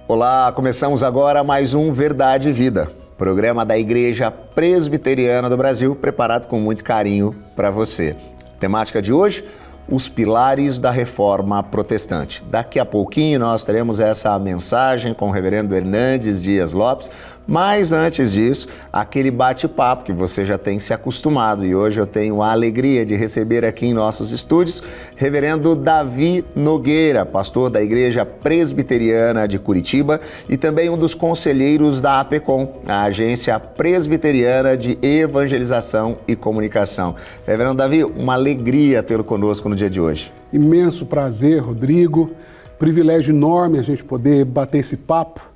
Olá, começamos agora mais um Verdade e Vida, programa da Igreja Presbiteriana do Brasil, preparado com muito carinho para você. Temática de hoje, os pilares da Reforma Protestante. Daqui a pouquinho nós teremos essa mensagem com o reverendo Hernandes Dias Lopes, mas antes disso, aquele bate-papo que você já tem se acostumado, e hoje eu tenho a alegria de receber aqui em nossos estúdios reverendo Davi Nogueira, pastor da Igreja Presbiteriana de Curitiba e também um dos conselheiros da APECOM, a Agência Presbiteriana de Evangelização e Comunicação. Reverendo Davi, uma alegria tê-lo conosco no dia de hoje. Imenso prazer, Rodrigo. Privilégio enorme a gente poder bater esse papo.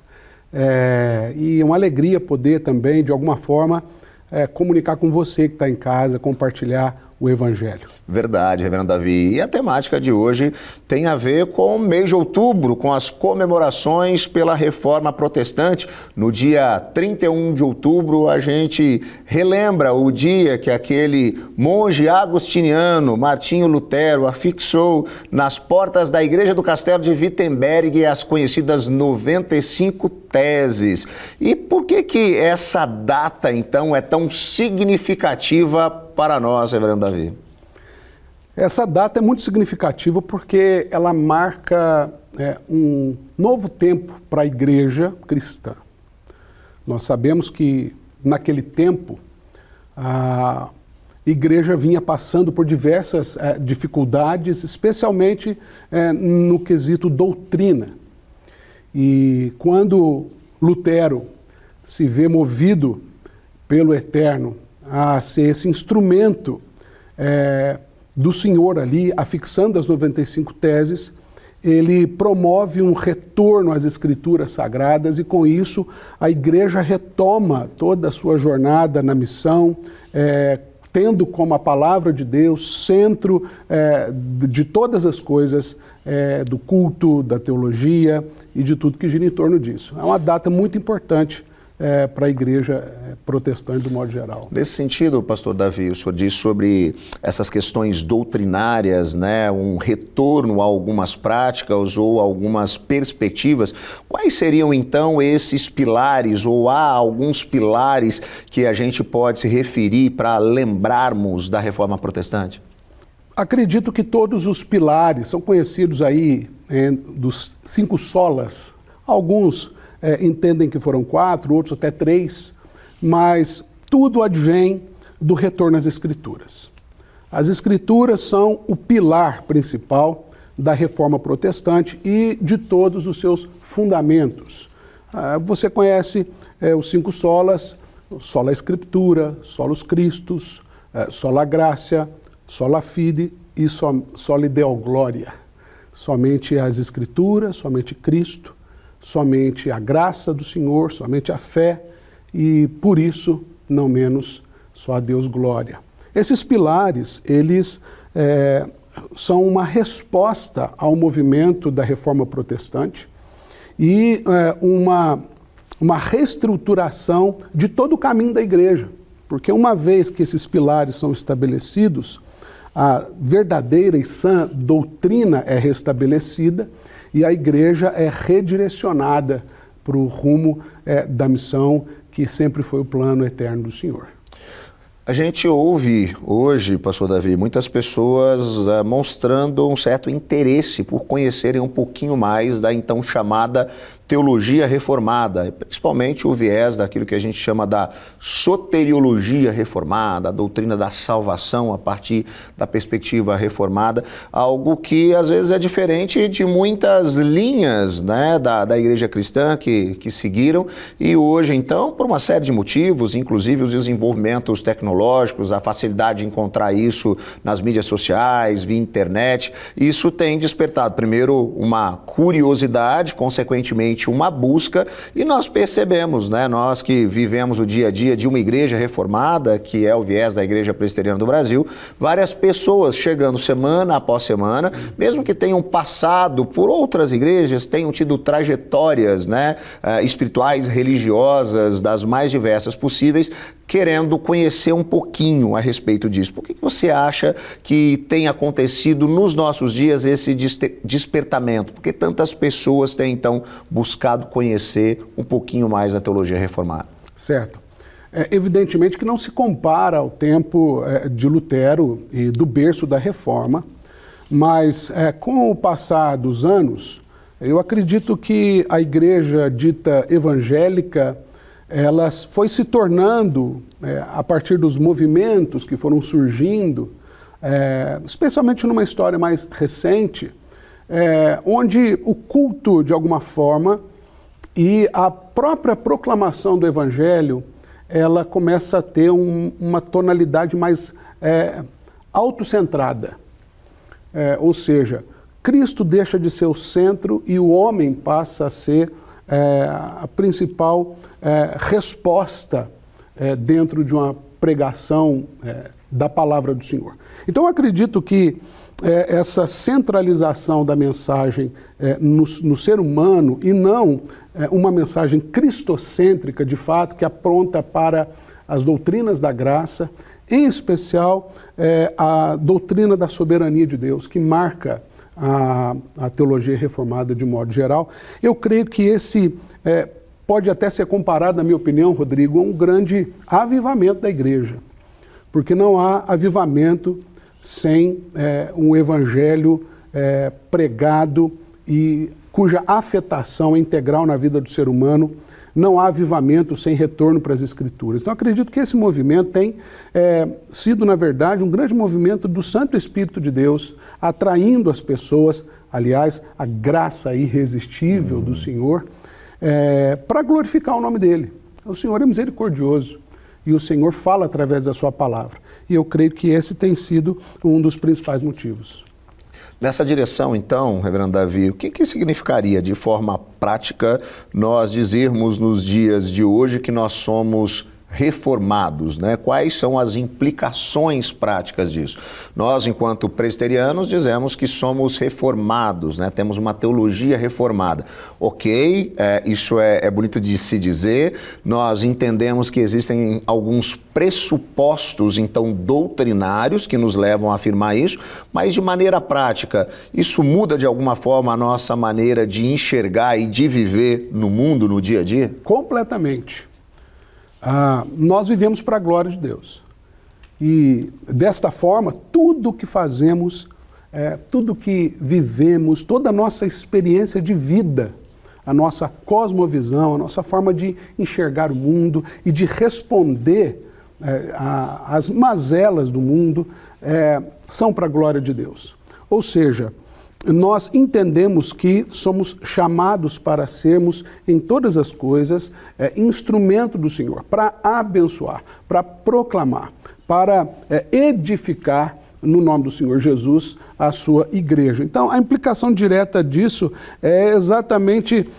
E uma alegria poder também, de alguma forma, comunicar com você que está em casa, compartilhar o Evangelho. Verdade, reverendo Davi. E a temática de hoje tem a ver com o mês de outubro, com as comemorações pela Reforma Protestante. No dia 31 de outubro, a gente relembra o dia que aquele monge agostiniano, Martinho Lutero, afixou nas portas da Igreja do Castelo de Wittenberg as conhecidas 95 teses. E por que essa data, então, é tão significativa para nós, reverendo Davi? Essa data é muito significativa porque ela marca um novo tempo para a igreja cristã. Nós sabemos que, naquele tempo, a igreja vinha passando por diversas dificuldades, especialmente no quesito doutrina. E quando Lutero se vê movido pelo Eterno a ser esse instrumento do Senhor ali, afixando as 95 teses, ele promove um retorno às Escrituras Sagradas e, com isso, a igreja retoma toda a sua jornada na missão, tendo como a palavra de Deus centro de todas as coisas, do culto, da teologia e de tudo que gira em torno disso. É uma data muito importante para a igreja protestante do modo geral. Nesse sentido, pastor Davi, o senhor diz sobre essas questões doutrinárias, né, um retorno a algumas práticas ou algumas perspectivas. Quais seriam então esses pilares, ou há alguns pilares que a gente pode se referir para lembrarmos da Reforma Protestante? Acredito que todos os pilares são conhecidos aí dos 5 solas. Alguns entendem que foram 4, outros até 3, mas tudo advém do retorno às Escrituras. As Escrituras são o pilar principal da Reforma Protestante e de todos os seus fundamentos. Você conhece os 5 solas: sola Scriptura, solus Christus, sola gratia, sola fide e soli Deo gloria. Somente as Escrituras, somente Cristo, somente a graça do Senhor, somente a fé e, por isso, não menos, só a Deus glória. Esses pilares, eles são uma resposta ao movimento da Reforma Protestante e uma reestruturação de todo o caminho da igreja, porque uma vez que esses pilares são estabelecidos, a verdadeira e sã doutrina é restabelecida e a igreja é redirecionada para o rumo da missão que sempre foi o plano eterno do Senhor. A gente ouve hoje, pastor Davi, muitas pessoas mostrando um certo interesse por conhecerem um pouquinho mais da então chamada teologia reformada, principalmente o viés daquilo que a gente chama da soteriologia reformada, a doutrina da salvação a partir da perspectiva reformada, algo que às vezes é diferente de muitas linhas, né, da igreja cristã que seguiram, e hoje então, por uma série de motivos, inclusive os desenvolvimentos tecnológicos, a facilidade de encontrar isso nas mídias sociais, via internet, isso tem despertado primeiro uma curiosidade, consequentemente uma busca, e nós percebemos, né, nós que vivemos o dia a dia de uma igreja reformada, que é o viés da Igreja Presbiteriana do Brasil, várias pessoas chegando semana após semana, mesmo que tenham passado por outras igrejas, tenham tido trajetórias, né, espirituais, religiosas, das mais diversas possíveis, querendo conhecer um pouquinho a respeito disso. Por que você acha que tem acontecido nos nossos dias esse despertamento? Por que tantas pessoas têm, então, buscado conhecer um pouquinho mais a teologia reformada? Certo. Evidentemente que não se compara ao tempo de Lutero e do berço da Reforma, mas com o passar dos anos, eu acredito que a igreja dita evangélica, ela foi se tornando, a partir dos movimentos que foram surgindo, especialmente numa história mais recente, onde o culto, de alguma forma, e a própria proclamação do evangelho, ela começa a ter uma tonalidade mais autocentrada. Ou seja, Cristo deixa de ser o centro e o homem passa a ser a principal resposta dentro de uma pregação da palavra do Senhor. Então, eu acredito que essa centralização da mensagem no ser humano e não uma mensagem cristocêntrica, de fato, que apronta para as doutrinas da graça, em especial a doutrina da soberania de Deus, que marca a teologia reformada de modo geral. Eu creio que esse pode até ser comparado, na minha opinião, Rodrigo, a um grande avivamento da igreja, porque não há avivamento sem um evangelho pregado e cuja afetação é integral na vida do ser humano. Não há avivamento sem retorno para as Escrituras. Então, acredito que esse movimento tem sido, na verdade, um grande movimento do Santo Espírito de Deus, atraindo as pessoas, aliás, a graça irresistível do Senhor, para glorificar o nome dEle. O Senhor é misericordioso e o Senhor fala através da sua palavra. E eu creio que esse tem sido um dos principais motivos. Nessa direção, então, reverendo Davi, o que significaria, de forma prática, nós dizermos nos dias de hoje que nós somos reformados, né? Quais são as implicações práticas disso? Nós, enquanto presbiterianos, dizemos que somos reformados, né? Temos uma teologia reformada. Ok, isso é bonito de se dizer, nós entendemos que existem alguns pressupostos, então, doutrinários que nos levam a afirmar isso, mas de maneira prática, isso muda de alguma forma a nossa maneira de enxergar e de viver no mundo, no dia a dia? Completamente. Nós vivemos para a glória de Deus. E, desta forma, tudo que fazemos, tudo que vivemos, toda a nossa experiência de vida, a nossa cosmovisão, a nossa forma de enxergar o mundo e de responder às mazelas do mundo, são para a glória de Deus. Ou seja, nós entendemos que somos chamados para sermos, em todas as coisas, instrumento do Senhor, para abençoar, para proclamar, para edificar, no nome do Senhor Jesus, a sua igreja. Então, a implicação direta disso é exatamente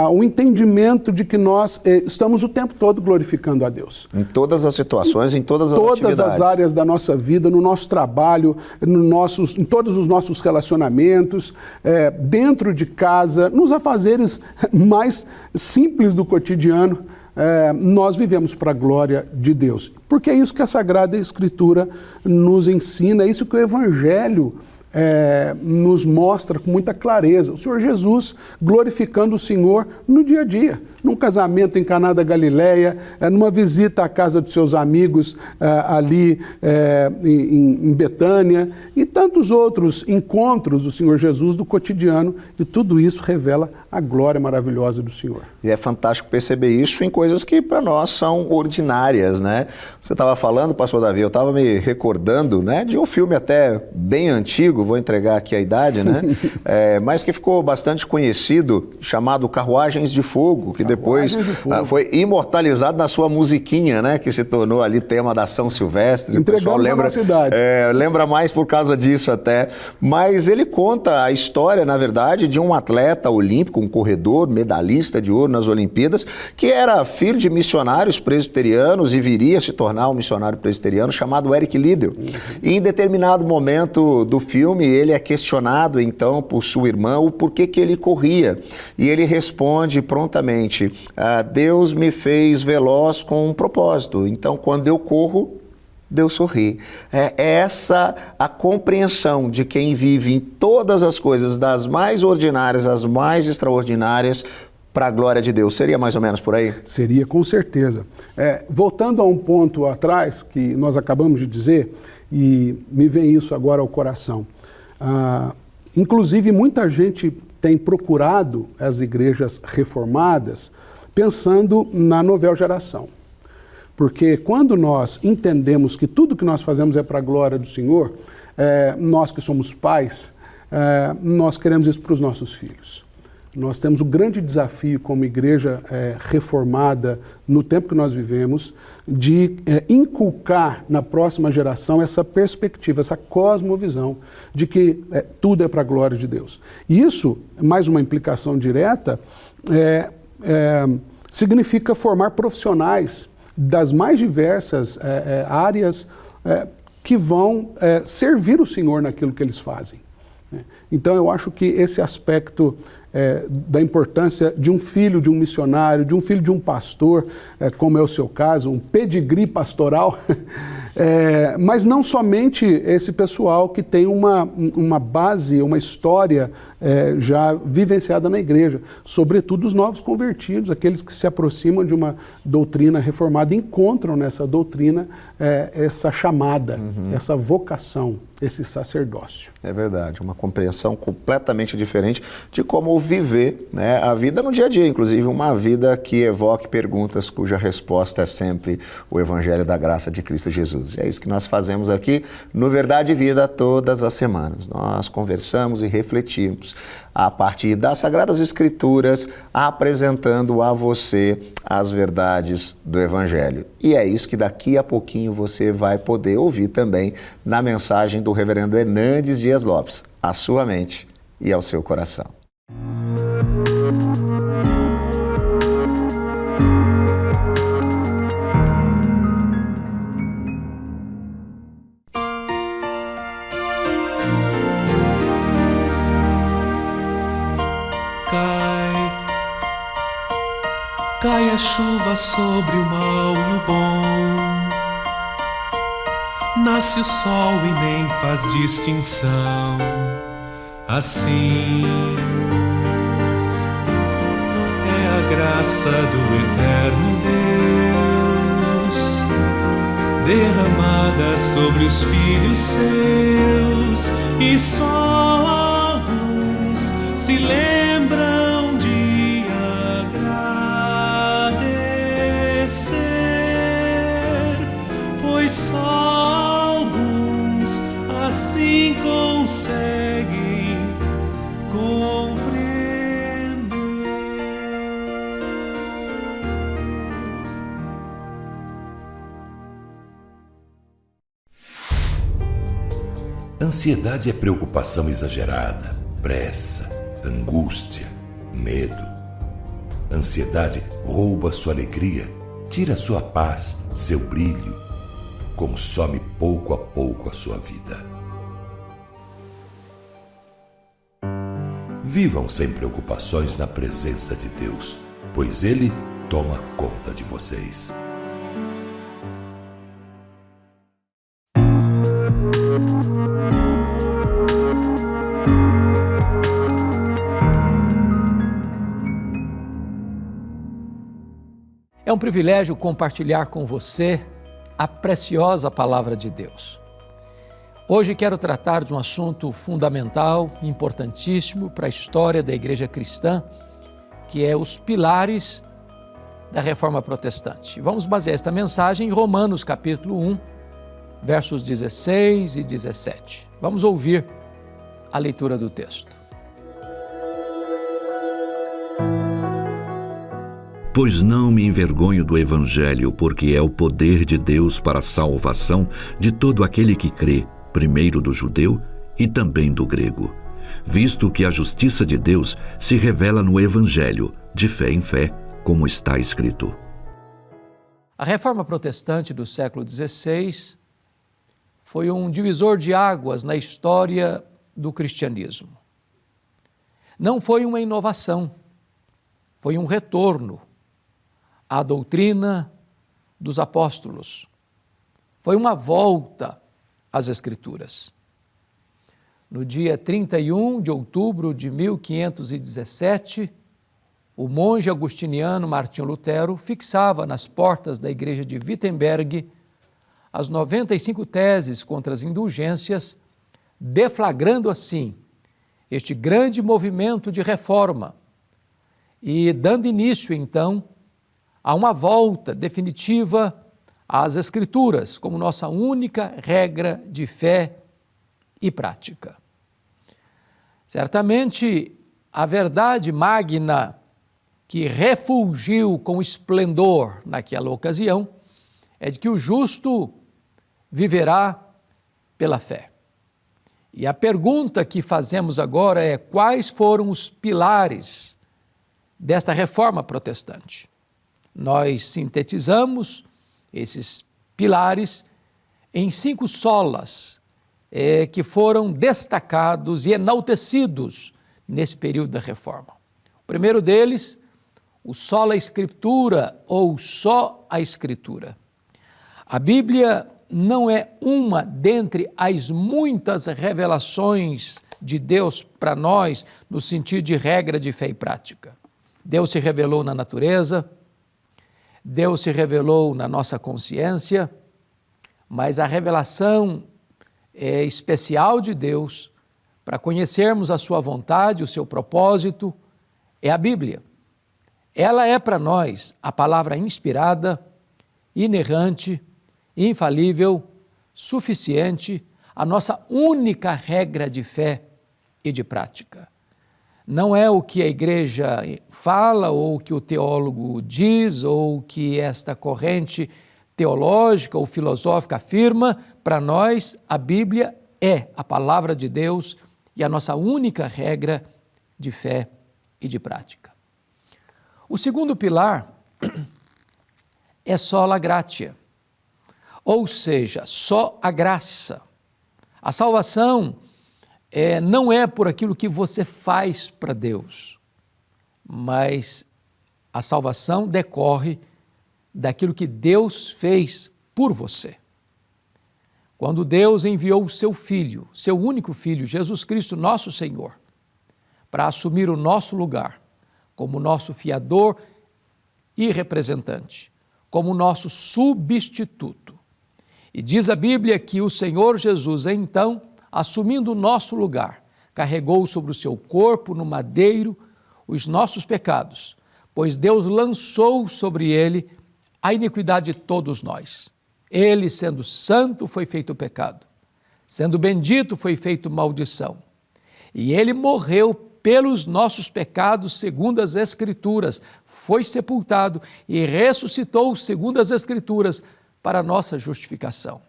o entendimento de que nós estamos o tempo todo glorificando a Deus. Em todas as situações, em todas as atividades. Todas as áreas da nossa vida, no nosso trabalho, em todos os nossos relacionamentos, dentro de casa, nos afazeres mais simples do cotidiano, nós vivemos para a glória de Deus. Porque é isso que a Sagrada Escritura nos ensina, é isso que o Evangelho nos mostra com muita clareza. O Senhor Jesus glorificando o Senhor no dia a dia, num casamento em Caná da Galileia, numa visita à casa dos seus amigos ali em Betânia, e tantos outros encontros do Senhor Jesus do cotidiano, e tudo isso revela a glória maravilhosa do Senhor. E é fantástico perceber isso em coisas que para nós são ordinárias, né? Você estava falando, pastor Davi, eu estava me recordando, né, de um filme até bem antigo, vou entregar aqui a idade, né? Mas que ficou bastante conhecido, chamado Carruagens de Fogo, que depois foi imortalizado na sua musiquinha, né? Que se tornou ali tema da São Silvestre. Entregamos o pessoal lembra, a cidade. Lembra mais por causa disso até. Mas ele conta a história, na verdade, de um atleta olímpico, um corredor, medalhista de ouro nas Olimpíadas, que era filho de missionários presbiterianos e viria a se tornar um missionário presbiteriano chamado Eric Liddell. E em determinado momento do filme, filme, ele é questionado então por sua irmã o porquê que ele corria. E ele responde prontamente: Deus me fez veloz com um propósito. Então, quando eu corro, Deus sorri. É essa a compreensão de quem vive em todas as coisas, das mais ordinárias às mais extraordinárias, para a glória de Deus. Seria mais ou menos por aí? Seria, com certeza. Voltando a um ponto atrás, que nós acabamos de dizer, e me vem isso agora ao coração. Inclusive, muita gente tem procurado as igrejas reformadas pensando na nova geração. Porque quando nós entendemos que tudo que nós fazemos é para a glória do Senhor, nós que somos pais, nós queremos isso para os nossos filhos. Nós temos o grande desafio como igreja reformada no tempo que nós vivemos de inculcar na próxima geração essa perspectiva, essa cosmovisão de que tudo é para a glória de Deus. E isso, mais uma implicação direta, significa formar profissionais das mais diversas áreas que vão servir o Senhor naquilo que eles fazem. Então eu acho que esse aspecto da importância de um filho de um missionário, de um filho de um pastor, como é o seu caso, um pedigree pastoral, mas não somente esse pessoal que tem uma base, uma história já vivenciada na igreja, sobretudo os novos convertidos, aqueles que se aproximam de uma doutrina reformada, encontram nessa doutrina essa chamada, essa vocação, esse sacerdócio. É verdade, uma compreensão completamente diferente de como viver, né, a vida no dia a dia, inclusive uma vida que evoque perguntas cuja resposta é sempre o Evangelho da Graça de Cristo Jesus. E é isso que nós fazemos aqui no Verdade e Vida todas as semanas. Nós conversamos e refletimos a partir das Sagradas Escrituras, apresentando a você as verdades do Evangelho. E é isso que daqui a pouquinho você vai poder ouvir também na mensagem do Reverendo Hernandes Dias Lopes, à sua mente e ao seu coração. Cai a chuva sobre o mal e o bom, nasce o sol e nem faz distinção. Assim é a graça do eterno Deus, derramada sobre os filhos seus, e só alguns se lembram de agradecer, pois só alguns assim conseguem compreender. Ansiedade é preocupação exagerada, pressa, angústia, medo. Ansiedade rouba sua alegria, tira sua paz, seu brilho, consome pouco a pouco a sua vida. Vivam sem preocupações na presença de Deus, pois Ele toma conta de vocês. É um privilégio compartilhar com você a preciosa Palavra de Deus. Hoje quero tratar de um assunto fundamental, importantíssimo para a história da Igreja Cristã, que é os pilares da Reforma Protestante. Vamos basear esta mensagem em Romanos capítulo 1, versos 16 e 17. Vamos ouvir a leitura do texto. Pois não me envergonho do Evangelho, porque é o poder de Deus para a salvação de todo aquele que crê, primeiro do judeu e também do grego, visto que a justiça de Deus se revela no Evangelho, de fé em fé, como está escrito. A Reforma Protestante do século XVI foi um divisor de águas na história do cristianismo. Não foi uma inovação, foi um retorno à doutrina dos apóstolos. Foi uma volta às Escrituras. No dia 31 de outubro de 1517, o monge agustiniano Martinho Lutero fixava nas portas da igreja de Wittenberg as 95 teses contra as indulgências, deflagrando assim este grande movimento de reforma e dando início, então, a uma volta definitiva às Escrituras como nossa única regra de fé e prática. Certamente, a verdade magna que refulgiu com esplendor naquela ocasião é de que o justo viverá pela fé. E a pergunta que fazemos agora é: quais foram os pilares desta reforma protestante? Nós sintetizamos esses pilares em 5 solas que foram destacados e enaltecidos nesse período da reforma. O primeiro deles, o sola Escritura, ou só a Escritura. A Bíblia não é uma dentre as muitas revelações de Deus para nós, no sentido de regra de fé e prática. Deus se revelou na natureza, Deus se revelou na nossa consciência, mas a revelação especial de Deus para conhecermos a sua vontade, o seu propósito, é a Bíblia. Ela é para nós a palavra inspirada, inerrante, infalível, suficiente, a nossa única regra de fé e de prática. Não é o que a igreja fala, ou o que o teólogo diz, ou o que esta corrente teológica ou filosófica afirma. Para nós, a Bíblia é a palavra de Deus e a nossa única regra de fé e de prática. O segundo pilar é sola gratia, ou seja, só a graça. A salvação não é por aquilo que você faz para Deus, mas a salvação decorre daquilo que Deus fez por você. Quando Deus enviou o seu Filho, seu único Filho, Jesus Cristo, nosso Senhor, para assumir o nosso lugar como nosso fiador e representante, como nosso substituto. E diz a Bíblia que o Senhor Jesus, então, assumindo o nosso lugar, carregou sobre o seu corpo no madeiro os nossos pecados, pois Deus lançou sobre ele a iniquidade de todos nós. Ele, sendo santo, foi feito pecado, sendo bendito, foi feito maldição. E ele morreu pelos nossos pecados, segundo as Escrituras, foi sepultado e ressuscitou, segundo as Escrituras, para a nossa justificação.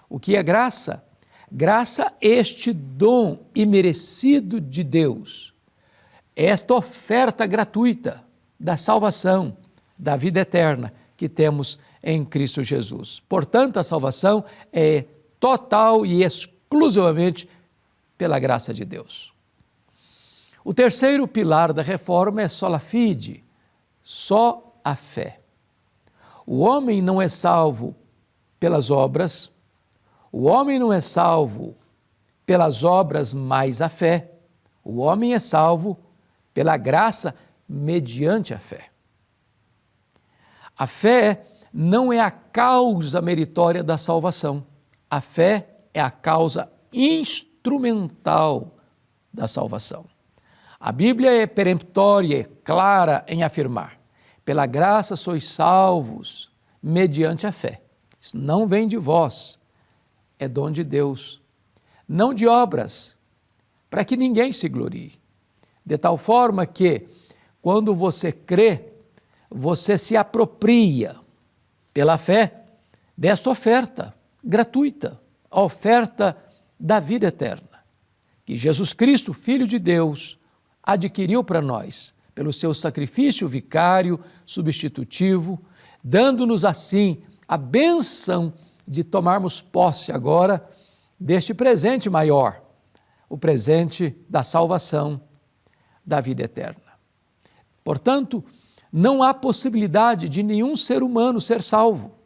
O que é graça? Graça, este dom imerecido de Deus, esta oferta gratuita da salvação, da vida eterna que temos em Cristo Jesus. Portanto, a salvação é total e exclusivamente pela graça de Deus. O terceiro pilar da reforma é sola fide, só a fé. O homem não é salvo pelas obras, o homem não é salvo pelas obras mais a fé, o homem é salvo pela graça mediante a fé. A fé não é a causa meritória da salvação, a fé é a causa instrumental da salvação. A Bíblia é peremptória, é clara em afirmar: pela graça sois salvos mediante a fé. Isso não vem de vós, é dom de Deus, não de obras, para que ninguém se glorie. De tal forma que, quando você crê, você se apropria, pela fé, desta oferta gratuita, a oferta da vida eterna, que Jesus Cristo, Filho de Deus, adquiriu para nós, pelo seu sacrifício vicário, substitutivo, dando-nos assim a bênção de tomarmos posse agora deste presente maior, o presente da salvação, da vida eterna. Portanto, não há possibilidade de nenhum ser humano ser salvo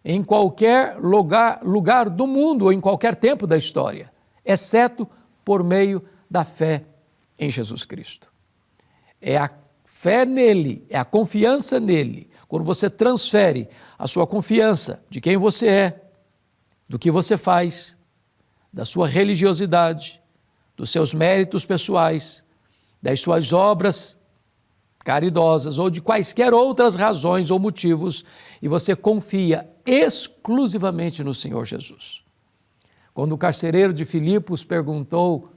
em qualquer lugar do mundo ou em qualquer tempo da história, exceto por meio da fé em Jesus Cristo. É a fé nele, é a confiança nele. Quando você transfere a sua confiança de quem você é, do que você faz, da sua religiosidade, dos seus méritos pessoais, das suas obras caridosas ou de quaisquer outras razões ou motivos, e você confia exclusivamente no Senhor Jesus. Quando o carcereiro de Filipos perguntou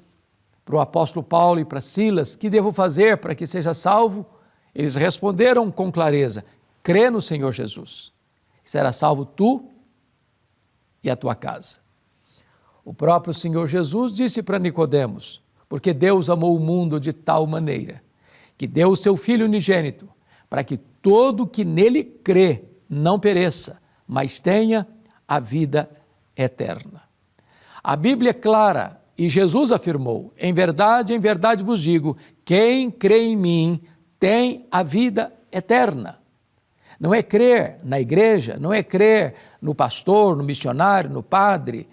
para o apóstolo Paulo e para Silas: que devo fazer para que seja salvo? Eles responderam com clareza: crê no Senhor Jesus, e será salvo tu e a tua casa. O próprio Senhor Jesus disse para Nicodemos: porque Deus amou o mundo de tal maneira que deu o seu Filho unigênito, para que todo que nele crê não pereça, mas tenha a vida eterna. A Bíblia é clara e Jesus afirmou: em verdade vos digo, quem crê em mim tem a vida eterna. Não é crer na igreja, não é crer no pastor, no missionário, no padre,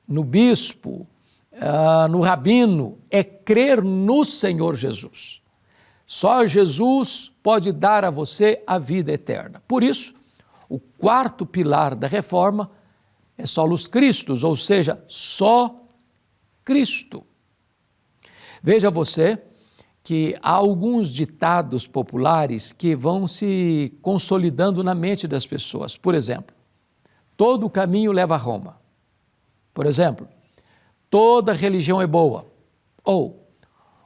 no bispo, no rabino, é crer no Senhor Jesus. Só Jesus pode dar a você a vida eterna. Por isso, o quarto pilar da reforma é solos Christus, ou seja, só Cristo. Veja você que há alguns ditados populares que vão se consolidando na mente das pessoas. Por exemplo, todo caminho leva a Roma. Por exemplo, toda religião é boa. Ou,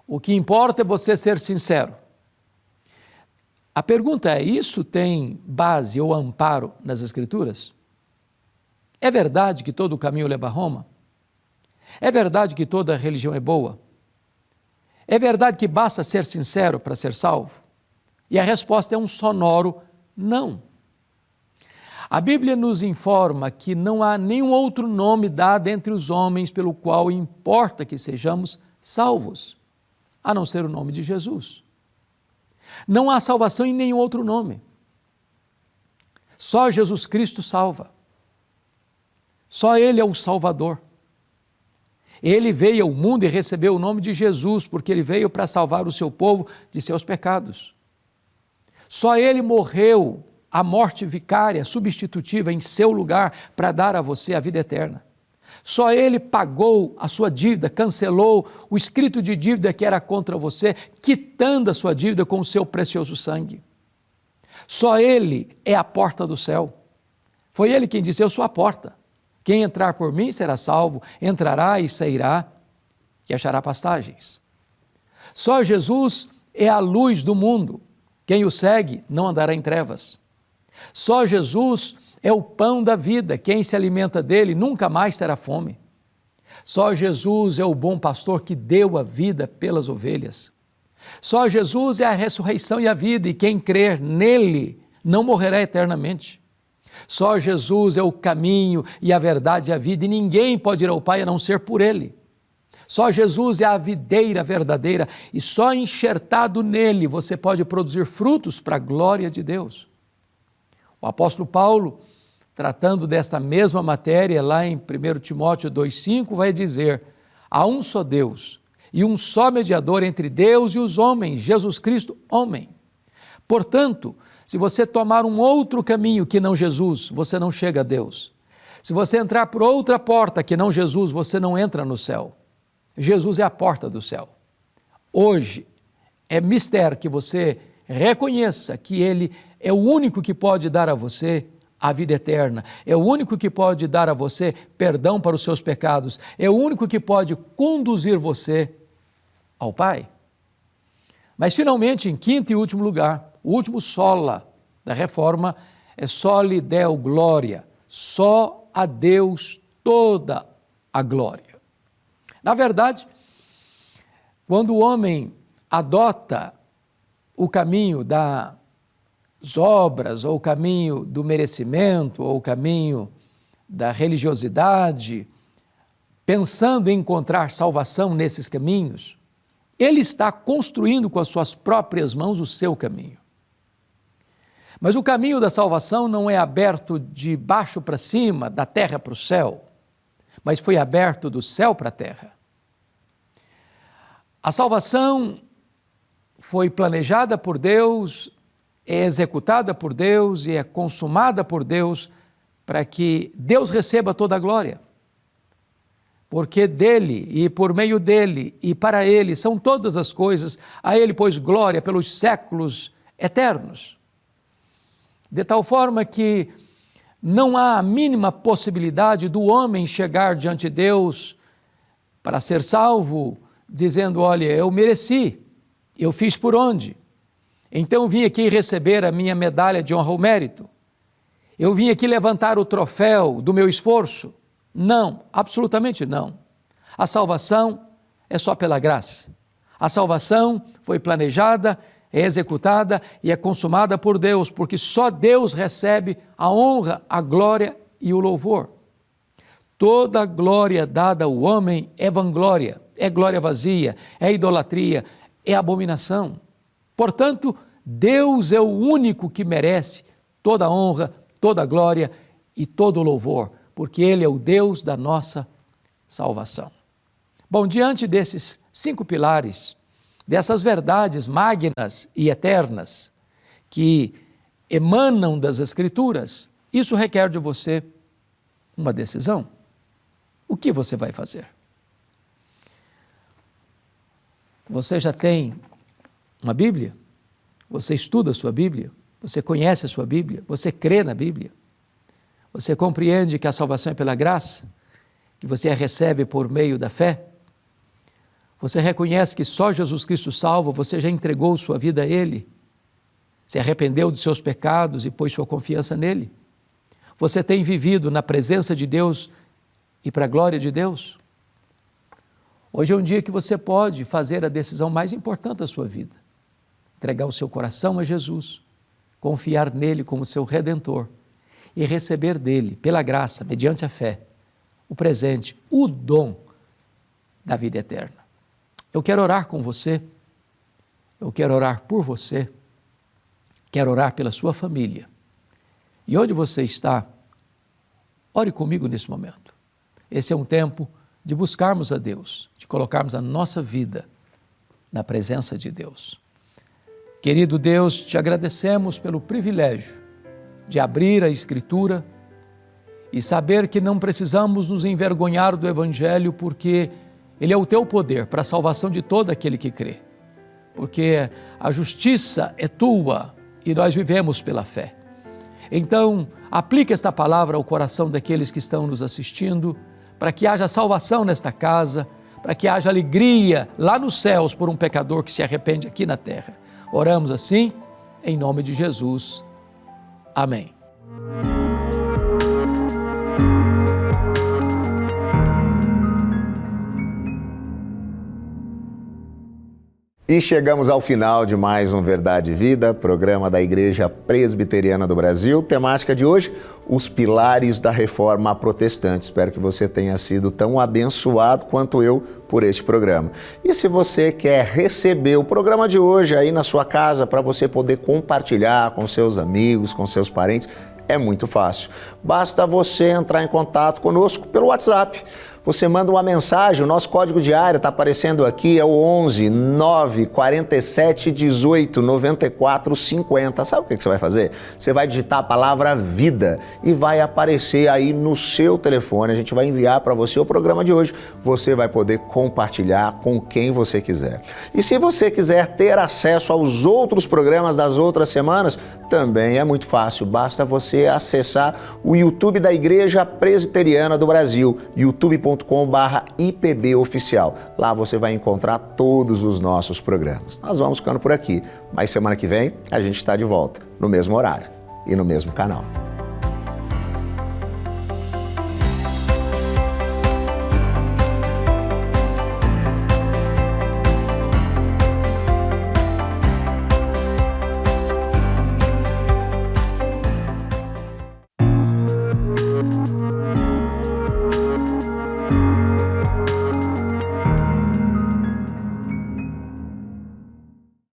o que importa é você ser sincero. A pergunta é: isso tem base ou amparo nas Escrituras? É verdade que todo caminho leva a Roma? É verdade que toda religião é boa? É verdade que basta ser sincero para ser salvo? E a resposta é um sonoro não. A Bíblia nos informa que não há nenhum outro nome dado entre os homens pelo qual importa que sejamos salvos, a não ser o nome de Jesus. Não há salvação em nenhum outro nome. Só Jesus Cristo salva. Só Ele é o Salvador. Ele veio ao mundo e recebeu o nome de Jesus, porque Ele veio para salvar o seu povo de seus pecados. Só Ele morreu a morte vicária, substitutiva, em seu lugar, para dar a você a vida eterna. Só Ele pagou a sua dívida, cancelou o escrito de dívida que era contra você, quitando a sua dívida com o seu precioso sangue. Só Ele é a porta do céu. Foi Ele quem disse: eu sou a porta. Quem entrar por mim será salvo, entrará e sairá e achará pastagens. Só Jesus é a luz do mundo. Quem o segue não andará em trevas. Só Jesus é o pão da vida. Quem se alimenta dele nunca mais terá fome. Só Jesus é o bom pastor que deu a vida pelas ovelhas. Só Jesus é a ressurreição e a vida, e quem crer nele não morrerá eternamente. Só Jesus é o caminho e a verdade e a vida, e ninguém pode ir ao Pai a não ser por ele. Só Jesus é a videira verdadeira, e só enxertado nele você pode produzir frutos para a glória de Deus. O apóstolo Paulo, tratando desta mesma matéria, lá em 1 Timóteo 2,5, vai dizer: há um só Deus e um só mediador entre Deus e os homens, Jesus Cristo, homem. Portanto, se você tomar um outro caminho que não Jesus, você não chega a Deus. Se você entrar por outra porta que não Jesus, você não entra no céu. Jesus é a porta do céu. Hoje é mistério que você reconheça que Ele é o único que pode dar a você a vida eterna, é o único que pode dar a você perdão para os seus pecados, é o único que pode conduzir você ao Pai. Mas, finalmente, em quinto e último lugar, o último sola da reforma é soli Deo gloria, só a Deus toda a glória. Na verdade, quando o homem adota o caminho das obras, ou o caminho do merecimento, ou o caminho da religiosidade, pensando em encontrar salvação nesses caminhos, ele está construindo com as suas próprias mãos o seu caminho. Mas o caminho da salvação não é aberto de baixo para cima, da terra para o céu, mas foi aberto do céu para a terra. A salvação foi planejada por Deus, é executada por Deus e é consumada por Deus para que Deus receba toda a glória. Porque dele e por meio dele e para ele são todas as coisas, a ele pois glória pelos séculos eternos. De tal forma que não há a mínima possibilidade do homem chegar diante de Deus para ser salvo, dizendo, olha, eu mereci, eu fiz por onde? Então eu vim aqui receber a minha medalha de honra ao mérito. Eu vim aqui levantar o troféu do meu esforço. Não, absolutamente não. A salvação é só pela graça. A salvação foi planejada, é executada e é consumada por Deus, porque só Deus recebe a honra, a glória e o louvor. Toda glória dada ao homem é vanglória, é glória vazia, é idolatria, é abominação. Portanto, Deus é o único que merece toda a honra, toda a glória e todo o louvor, porque Ele é o Deus da nossa salvação. Bom, diante desses 5 pilares, dessas verdades magnas e eternas que emanam das Escrituras, isso requer de você uma decisão. O que você vai fazer? Você já tem uma Bíblia? Você estuda a sua Bíblia? Você conhece a sua Bíblia? Você crê na Bíblia? Você compreende que a salvação é pela graça? Que você a recebe por meio da fé? Você reconhece que só Jesus Cristo salva? Você já entregou sua vida a Ele? Se arrependeu de seus pecados e pôs sua confiança nele? Você tem vivido na presença de Deus e para a glória de Deus? Hoje é um dia que você pode fazer a decisão mais importante da sua vida. Entregar o seu coração a Jesus, confiar nele como seu Redentor e receber dele, pela graça, mediante a fé, o presente, o dom da vida eterna. Eu quero orar com você, eu quero orar por você, quero orar pela sua família. E onde você está, ore comigo nesse momento. Esse é um tempo de buscarmos a Deus, de colocarmos a nossa vida na presença de Deus. Querido Deus, te agradecemos pelo privilégio de abrir a Escritura e saber que não precisamos nos envergonhar do Evangelho, porque ele é o teu poder para a salvação de todo aquele que crê. Porque a justiça é tua e nós vivemos pela fé. Então, aplique esta palavra ao coração daqueles que estão nos assistindo, para que haja salvação nesta casa, para que haja alegria lá nos céus por um pecador que se arrepende aqui na terra. Oramos assim, em nome de Jesus. Amém. E chegamos ao final de mais um Verdade e Vida, programa da Igreja Presbiteriana do Brasil. Temática de hoje, os pilares da Reforma Protestante. Espero que você tenha sido tão abençoado quanto eu por este programa. E se você quer receber o programa de hoje aí na sua casa para você poder compartilhar com seus amigos, com seus parentes, é muito fácil. Basta você entrar em contato conosco pelo WhatsApp. Você manda uma mensagem, o nosso código de área está aparecendo aqui, é o 11 9 47 18 94 50. Sabe o que você vai fazer? Você vai digitar a palavra vida e vai aparecer aí no seu telefone. A gente vai enviar para você o programa de hoje. Você vai poder compartilhar com quem você quiser. E se você quiser ter acesso aos outros programas das outras semanas, também é muito fácil. Basta você acessar o YouTube da Igreja Presbiteriana do Brasil, youtube.com/IPB Oficial. Lá você vai encontrar todos os nossos programas. Nós vamos ficando por aqui, mas semana que vem a gente está de volta, no mesmo horário e no mesmo canal.